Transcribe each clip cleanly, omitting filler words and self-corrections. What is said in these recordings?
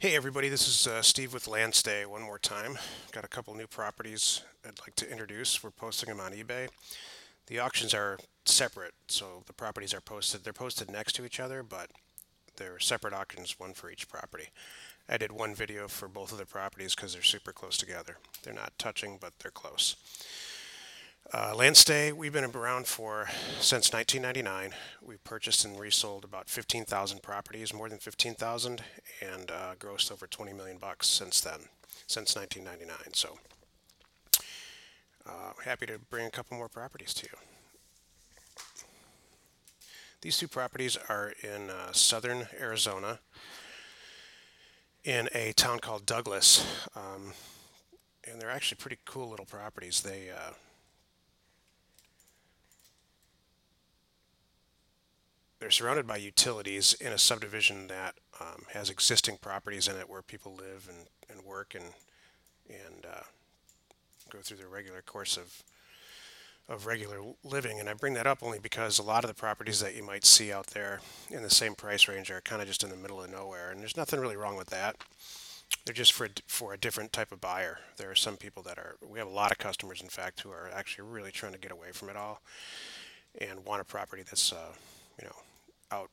Hey everybody, this is Steve with Landstay one more time. Got a couple new properties I'd like to introduce. We're posting them on eBay. The auctions are separate, so the properties are posted. They're posted next to each other, but they're separate auctions, one for each property. I did one video for both of the properties because they're super close together. They're not touching, but they're close. Landstay, we've been around for since 1999. We've purchased and resold about 15,000 properties, more than 15,000, and grossed over 20 million bucks since then, since 1999. So happy to bring a couple more properties to you. These two properties are in southern Arizona, in a town called Douglas, and they're actually pretty cool little properties. They're surrounded by utilities in a subdivision that has existing properties in it where people live and work and go through their regular course of regular living. And I bring that up only because a lot of the properties that you might see out there in the same price range are kind of just in the middle of nowhere. And there's nothing really wrong with that. They're just for a different type of buyer. There are some people we have a lot of customers, in fact, who are actually really trying to get away from it all and want a property that's, you know, out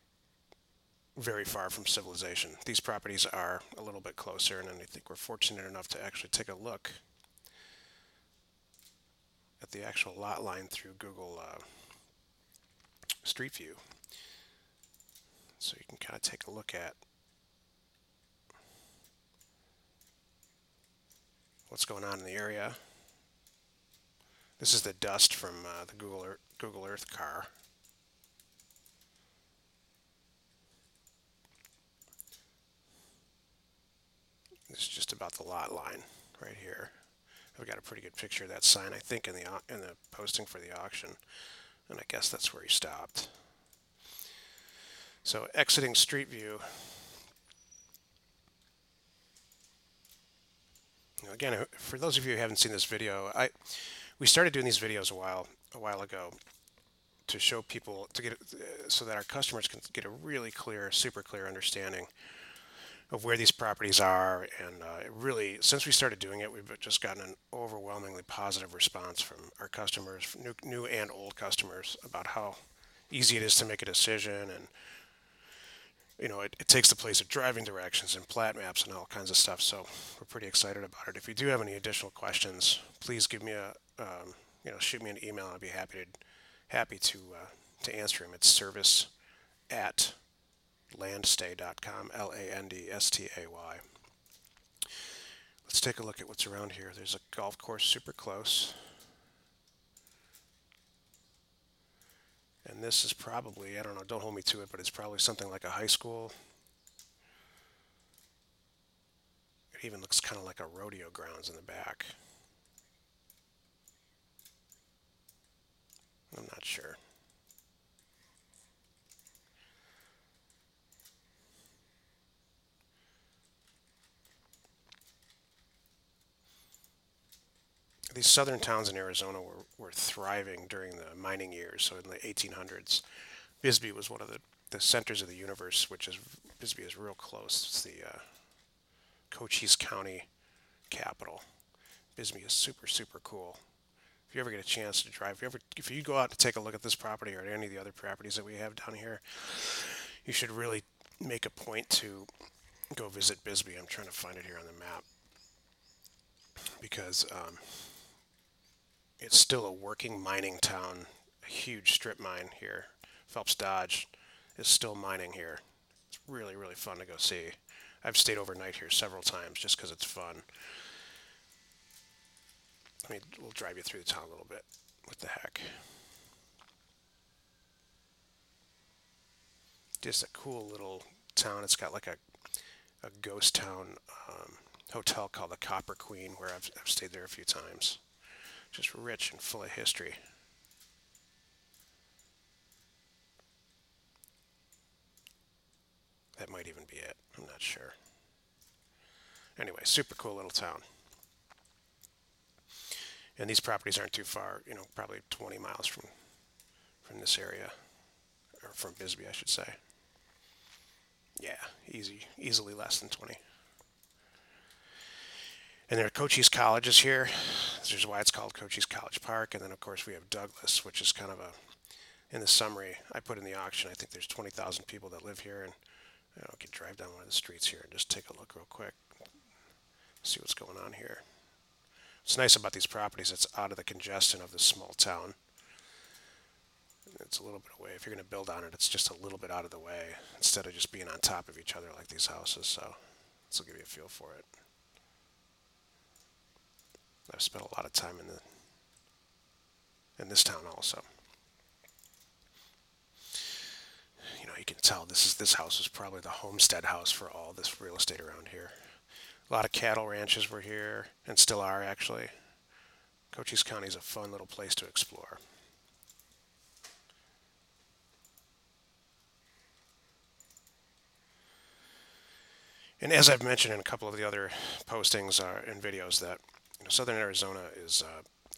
very far from civilization. These properties are a little bit closer, and I think we're fortunate enough to actually take a look at the actual lot line through Google Street View. So you can kind of take a look at what's going on in the area. This is the dust from the Google Earth car. This is just about the lot line right here. I've got a pretty good picture of that sign, I think, in the posting for the auction, and I guess that's where he stopped. So exiting Street View. Again, for those of you who haven't seen this video, we started doing these videos a while ago to show people to get so that our customers can get a really clear, super clear understanding of where these properties are. And really, since we started doing it, we've just gotten an overwhelmingly positive response from our customers, new and old customers, about how easy it is to make a decision. And it takes the place of driving directions and plat maps and all kinds of stuff. So we're pretty excited about it. If you do have any additional questions, please give me shoot me an email. I'd be happy to answer them. It's service at landstay.com, LANDSTAY. Let's take a look at what's around here. There's a golf course super close. And this is probably, I don't know, don't hold me to it, but it's probably something like a high school. It even looks kind of like a rodeo grounds in the back. I'm not sure. These southern towns in Arizona were thriving during the mining years. So in the 1800s, Bisbee was one of the centers of the universe, Bisbee is real close. It's the Cochise County capital. Bisbee is super, super cool. If you ever get a chance to drive, if you go out to take a look at this property or any of the other properties that we have down here, you should really make a point to go visit Bisbee. I'm trying to find it here on the map because it's still a working mining town, a huge strip mine here. Phelps Dodge is still mining here. It's really, really fun to go see. I've stayed overnight here several times just because it's fun. We'll drive you through the town a little bit. What the heck? Just a cool little town. It's got like a ghost town hotel called the Copper Queen where I've stayed there a few times. Just rich and full of history. That might even be it. I'm not sure. Anyway, super cool little town. And these properties aren't too far, probably 20 miles from this area, or from Bisbee, I should say. Yeah, easily less than 20. And there are Cochise Colleges here. This is why it's called Cochise College Park. And then, of course, we have Douglas, which is kind of a, in the summary I put in the auction, I think there's 20,000 people that live here. And I can drive down one of the streets here and just take a look real quick, see what's going on here. What's nice about these properties, it's out of the congestion of this small town. It's a little bit away. If you're going to build on it, it's just a little bit out of the way instead of just being on top of each other like these houses. So this will give you a feel for it. I've spent a lot of time in this town also. You know, you can tell this house is probably the homestead house for all this real estate around here. A lot of cattle ranches were here and still are actually. Cochise County is a fun little place to explore. And as I've mentioned in a couple of the other postings and videos, that Southern Arizona is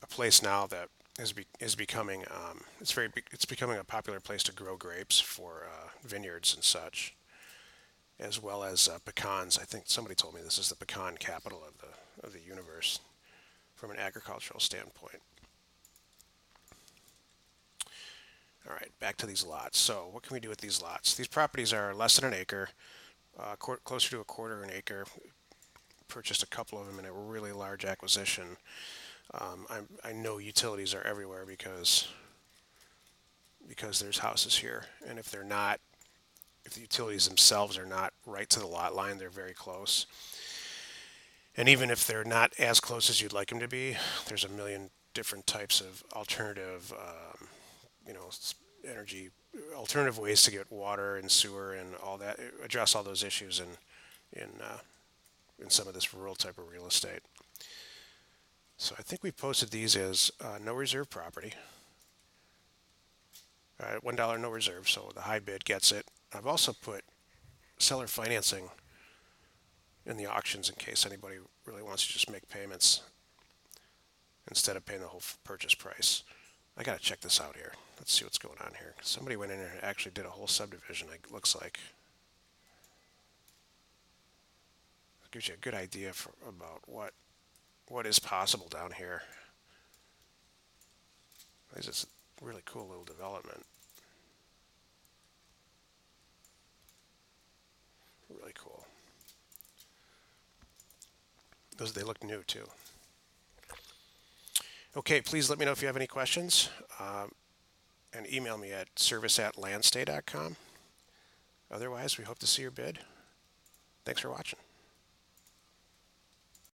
a place now that is becoming it's becoming a popular place to grow grapes for vineyards and such, as well as pecans. I think somebody told me this is the pecan capital of the universe from an agricultural standpoint. All right, back to these lots. So what can we do with these lots? These properties are less than an acre, closer to a quarter of an acre. Purchased a couple of them in a really large acquisition. I know utilities are everywhere because there's houses here, and if they're not, if the utilities themselves are not right to the lot line, they're very close. And even if they're not as close as you'd like them to be, there's a million different types of alternative, you know, energy, alternative ways to get water and sewer and all that. Address all those issues in some of this rural type of real estate. So I think we posted these as no reserve property. $1 no reserve, so the high bid gets it. I've also put seller financing in the auctions in case anybody really wants to just make payments instead of paying the whole purchase price. I gotta check this out here. Let's see what's going on here. Somebody went in and actually did a whole subdivision, it looks like. It gives you a good idea about what is possible down here. This is a really cool little development. Really cool. They look new too. Okay, please let me know if you have any questions, and email me at service@landstay.com. Otherwise, we hope to see your bid. Thanks for watching.